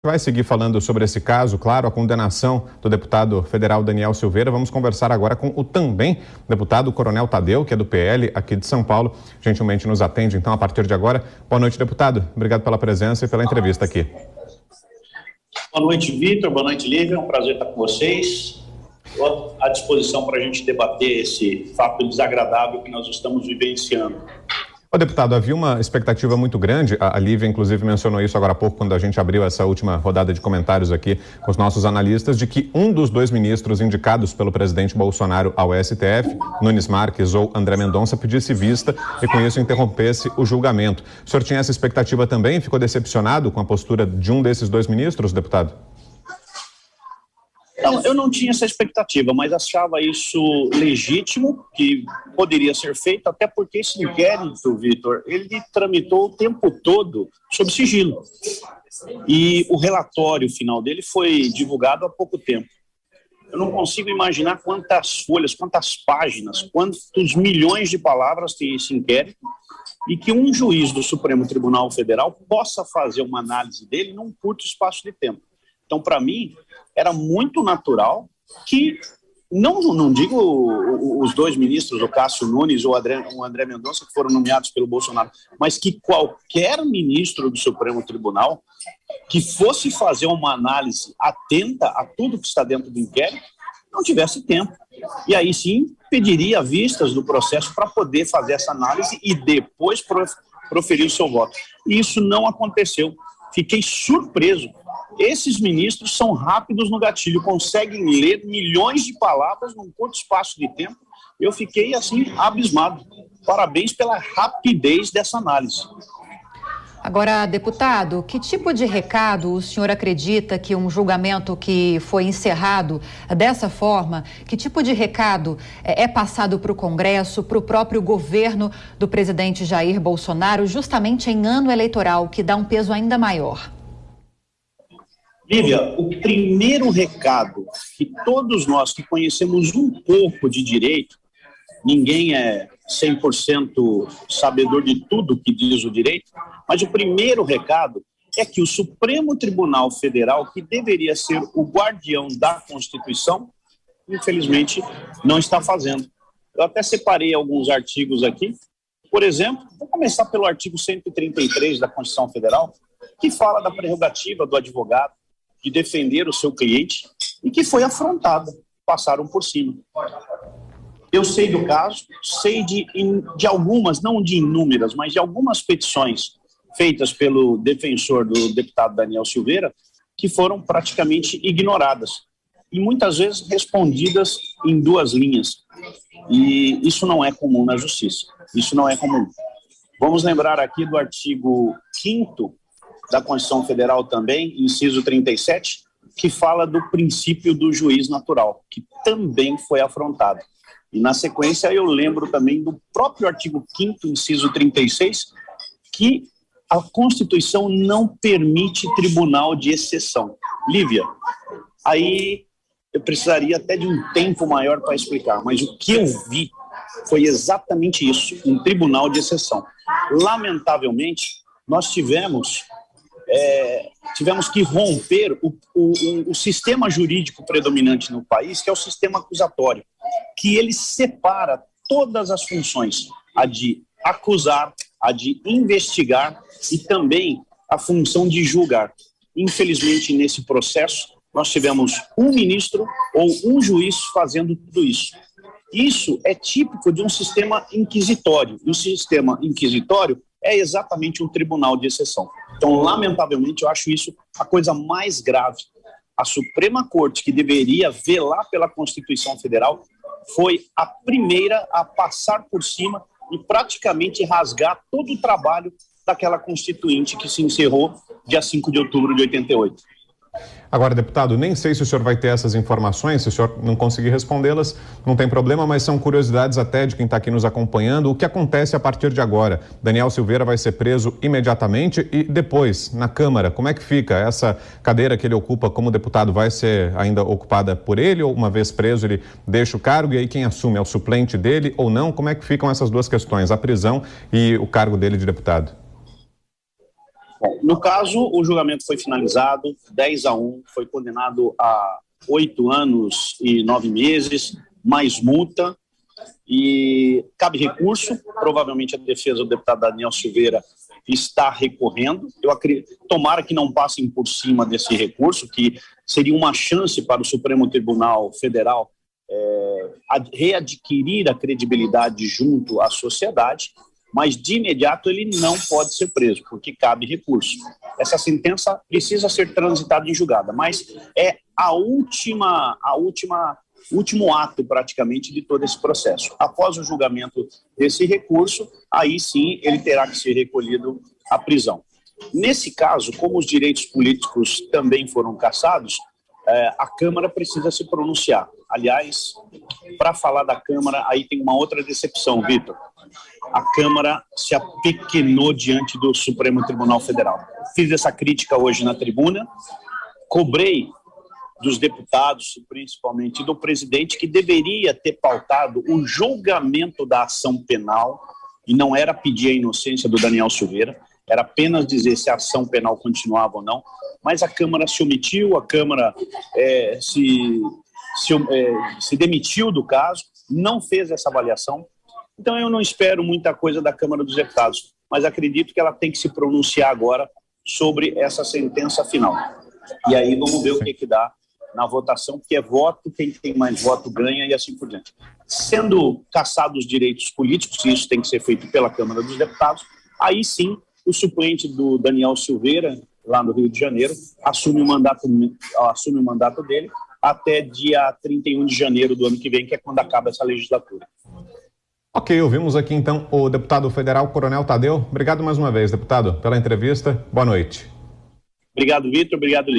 Vai seguir falando sobre esse caso, claro, a condenação do deputado federal Daniel Silveira. Vamos conversar agora com o também deputado Coronel Tadeu, que é do PL aqui de São Paulo. Gentilmente nos atende, então, a partir de agora. Boa noite, deputado. Obrigado pela presença e pela entrevista aqui. Boa noite, Vitor. Boa noite, Lívia. É um prazer estar com vocês. Estou à disposição para a gente debater esse fato desagradável que nós estamos vivenciando. Deputado, havia uma expectativa muito grande, a Lívia inclusive mencionou isso agora há pouco quando a gente abriu essa última rodada de comentários aqui com os nossos analistas, de que um dos dois ministros indicados pelo presidente Bolsonaro ao STF, Nunes Marques ou André Mendonça, pedisse vista e com isso interrompesse o julgamento. O senhor tinha essa expectativa também? Ficou decepcionado com a postura de um desses dois ministros, deputado? Não, eu não tinha essa expectativa, mas achava isso legítimo, que poderia ser feito, até porque esse inquérito, Vitor, ele tramitou o tempo todo sob sigilo. E o relatório final dele foi divulgado há pouco tempo. Eu não consigo imaginar quantas folhas, quantas páginas, quantos milhões de palavras tem esse inquérito e que um juiz do Supremo Tribunal Federal possa fazer uma análise dele num curto espaço de tempo. Então, para mim, era muito natural que, não digo os dois ministros, o Cássio Nunes ou o André Mendonça, que foram nomeados pelo Bolsonaro, mas que qualquer ministro do Supremo Tribunal que fosse fazer uma análise atenta a tudo que está dentro do inquérito, não tivesse tempo. E aí sim, pediria vistas do processo para poder fazer essa análise e depois proferir o seu voto. E isso não aconteceu. Fiquei surpreso. Esses ministros são rápidos no gatilho, conseguem ler milhões de palavras num curto espaço de tempo. Eu fiquei, assim, abismado. Parabéns pela rapidez dessa análise. Agora, deputado, que tipo de recado o senhor acredita que um julgamento que foi encerrado dessa forma, que tipo de recado é passado para o Congresso, para o próprio governo do presidente Jair Bolsonaro, justamente em ano eleitoral, que dá um peso ainda maior? Lívia, o primeiro recado que todos nós que conhecemos um pouco de direito, ninguém é 100% sabedor de tudo que diz o direito, mas o primeiro recado é que o Supremo Tribunal Federal, que deveria ser o guardião da Constituição, infelizmente não está fazendo. Eu até separei alguns artigos aqui. Por exemplo, vou começar pelo artigo 133 da Constituição Federal, que fala da prerrogativa do advogado de defender o seu cliente e que foi afrontada, passaram por cima. Eu sei do caso, sei de algumas, não de inúmeras, mas de algumas petições feitas pelo defensor do deputado Daniel Silveira, que foram praticamente ignoradas e muitas vezes respondidas em 2 linhas. E isso não é comum na justiça, isso não é comum. Vamos lembrar aqui do artigo 5º da Constituição Federal também, inciso 37, que fala do princípio do juiz natural, que também foi afrontado. E na sequência eu lembro também do próprio artigo 5º, inciso 36, que a Constituição não permite tribunal de exceção. Lívia, aí eu precisaria até de um tempo maior para explicar, mas o que eu vi foi exatamente isso, um tribunal de exceção. Lamentavelmente, nós tivemos que romper o sistema jurídico predominante no país, que é o sistema acusatório, que ele separa todas as funções, a de acusar, a de investigar e também a função de julgar. Infelizmente, nesse processo, nós tivemos um ministro ou um juiz fazendo tudo isso. Isso é típico de um sistema inquisitório, e o sistema inquisitório é exatamente um tribunal de exceção. Então, lamentavelmente, eu acho isso a coisa mais grave. A Suprema Corte, que deveria velar pela Constituição Federal, foi a primeira a passar por cima e praticamente rasgar todo o trabalho daquela Constituinte que se encerrou dia 5 de outubro de 88. Agora, deputado, nem sei se o senhor vai ter essas informações, se o senhor não conseguir respondê-las, não tem problema, mas são curiosidades até de quem está aqui nos acompanhando. O que acontece a partir de agora? Daniel Silveira vai ser preso imediatamente e depois, na Câmara, como é que fica? Essa cadeira que ele ocupa como deputado vai ser ainda ocupada por ele ou uma vez preso ele deixa o cargo e aí quem assume é o suplente dele ou não? Como é que ficam essas duas questões, a prisão e o cargo dele de deputado? Bom, no caso, o julgamento foi finalizado, 10-1, foi condenado a 8 anos e 9 meses, mais multa, e cabe recurso. Provavelmente a defesa do deputado Daniel Silveira está recorrendo. Eu acredito, tomara que não passem por cima desse recurso, que seria uma chance para o Supremo Tribunal Federal readquirir a credibilidade junto à sociedade, mas de imediato ele não pode ser preso, porque cabe recurso. Essa sentença precisa ser transitada em julgada, mas é último ato praticamente de todo esse processo. Após o julgamento desse recurso, aí sim ele terá que ser recolhido à prisão. Nesse caso, como os direitos políticos também foram cassados, a Câmara precisa se pronunciar. Aliás, para falar da Câmara, aí tem uma outra decepção, Vitor. A Câmara se apequenou diante do Supremo Tribunal Federal. Fiz essa crítica hoje na tribuna, cobrei dos deputados, principalmente do presidente, que deveria ter pautado o julgamento da ação penal, e não era pedir a inocência do Daniel Silveira, era apenas dizer se a ação penal continuava ou não, mas a Câmara se omitiu, a Câmara se demitiu do caso, não fez essa avaliação. Então eu não espero muita coisa da Câmara dos Deputados, mas acredito que ela tem que se pronunciar agora sobre essa sentença final. E aí vamos ver o que dá na votação, porque é voto, quem tem mais voto ganha e assim por diante. Sendo cassados os direitos políticos, e isso tem que ser feito pela Câmara dos Deputados, aí sim o suplente do Daniel Silveira, lá no Rio de Janeiro, assume o mandato dele até dia 31 de janeiro do ano que vem, que é quando acaba essa legislatura. Ok, ouvimos aqui então o deputado federal Coronel Tadeu. Obrigado mais uma vez, deputado, pela entrevista. Boa noite. Obrigado, Vitor. Obrigado, Lígia.